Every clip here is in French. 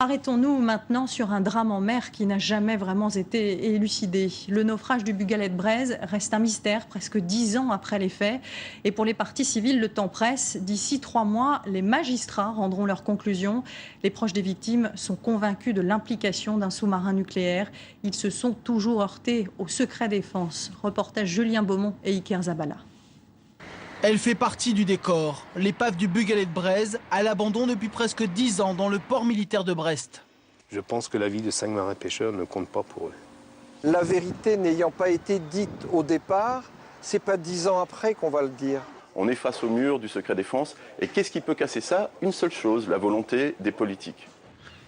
Arrêtons-nous maintenant sur un drame en mer qui n'a jamais vraiment été élucidé. Le naufrage du Bugalet-Braise reste un mystère presque 10 ans après les faits. Et pour les parties civiles, le temps presse. D'ici 3 mois, les magistrats rendront leurs conclusions. Les proches des victimes sont convaincus de l'implication d'un sous-marin nucléaire. Ils se sont toujours heurtés au secret défense. Reportage Julien Beaumont et Iker Zabala. Elle fait partie du décor. L'épave du Bugalet-Braise à l'abandon depuis presque 10 ans dans le port militaire de Brest. Je pense que la vie de 5 marins pêcheurs ne compte pas pour eux. La vérité n'ayant pas été dite au départ, c'est pas 10 ans après qu'on va le dire. On est face au mur du secret défense. Et qu'est-ce qui peut casser ça? Une seule chose, la volonté des politiques.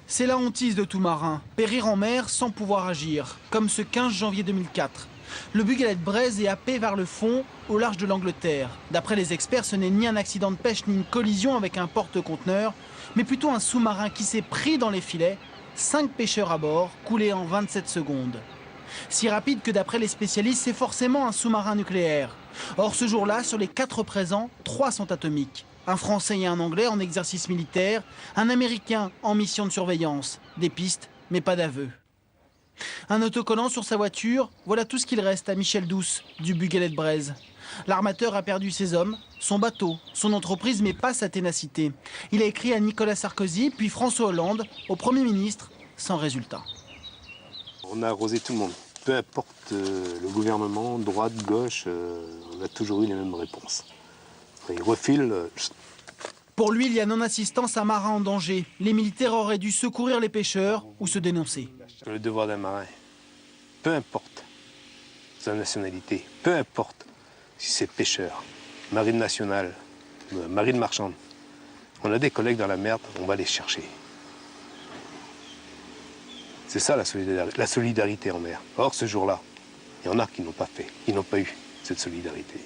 C'est la hantise de tout marin, périr en mer sans pouvoir agir, comme ce 15 janvier 2004. Le Bugalet-Braise est happé vers le fond, au large de l'Angleterre. D'après les experts, ce n'est ni un accident de pêche ni une collision avec un porte-conteneur, mais plutôt un sous-marin qui s'est pris dans les filets, 5 pêcheurs à bord, coulés en 27 secondes. Si rapide que d'après les spécialistes, c'est forcément un sous-marin nucléaire. Or, ce jour-là, sur les 4 présents, 3 sont atomiques. Un Français et un Anglais en exercice militaire, un Américain en mission de surveillance. Des pistes, mais pas d'aveux. Un autocollant sur sa voiture, voilà tout ce qu'il reste à Michel Douce, du Bugalet-Braise. L'armateur a perdu ses hommes, son bateau, son entreprise, mais pas sa ténacité. Il a écrit à Nicolas Sarkozy, puis François Hollande, au Premier ministre, sans résultat. On a arrosé tout le monde. Peu importe le gouvernement, droite, gauche, on a toujours eu les mêmes réponses. Ils refilent. Pour lui, il y a non-assistance à marin en danger. Les militaires auraient dû secourir les pêcheurs ou se dénoncer. Le devoir d'un marin, peu importe sa nationalité, peu importe si c'est pêcheur, marine nationale, marine marchande. On a des collègues dans la merde, on va les chercher. C'est ça la solidarité en mer. Or, ce jour-là, il y en a qui n'ont pas fait, qui n'ont pas eu cette solidarité.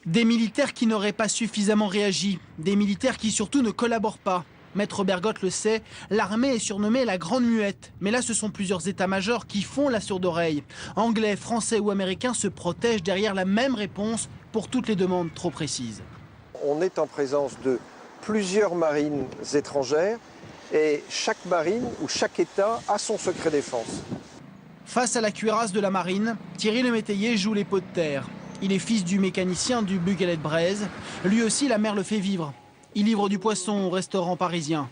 Des militaires qui n'auraient pas suffisamment réagi, des militaires qui surtout ne collaborent pas. Maître Bergotte le sait, l'armée est surnommée la Grande Muette. Mais là, ce sont plusieurs états-majors qui font la sourde oreille. Anglais, français ou américains se protègent derrière la même réponse pour toutes les demandes trop précises. On est en présence de plusieurs marines étrangères et chaque marine ou chaque État a son secret défense. Face à la cuirasse de la marine, Thierry Lemétayer joue les pots de terre. Il est fils du mécanicien du Bugalet-Braise. Lui aussi, la mer le fait vivre. Il livre du poisson au restaurant parisien.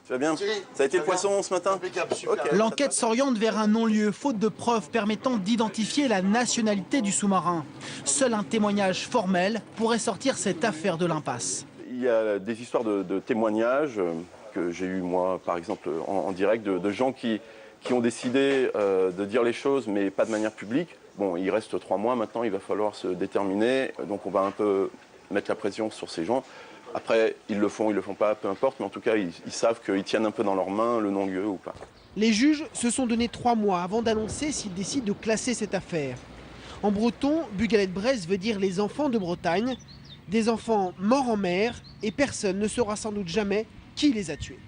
Tu vas bien? Ça a été le poisson ce matin? Okay. L'enquête s'oriente vers un non-lieu, faute de preuves permettant d'identifier la nationalité du sous-marin. Seul un témoignage formel pourrait sortir cette affaire de l'impasse. Il y a des histoires de témoignages que j'ai eu moi, par exemple, en direct, de gens qui ont décidé de dire les choses, mais pas de manière publique. Bon, il reste 3 mois maintenant, il va falloir se déterminer. Donc on va un peu mettre la pression sur ces gens. Après, ils le font pas, peu importe, mais en tout cas, ils savent qu'ils tiennent un peu dans leurs mains le non-lieu ou pas. Les juges se sont donné 3 mois avant d'annoncer s'ils décident de classer cette affaire. En breton, Bugalet-Braise veut dire les enfants de Bretagne, des enfants morts en mer, et personne ne saura sans doute jamais qui les a tués.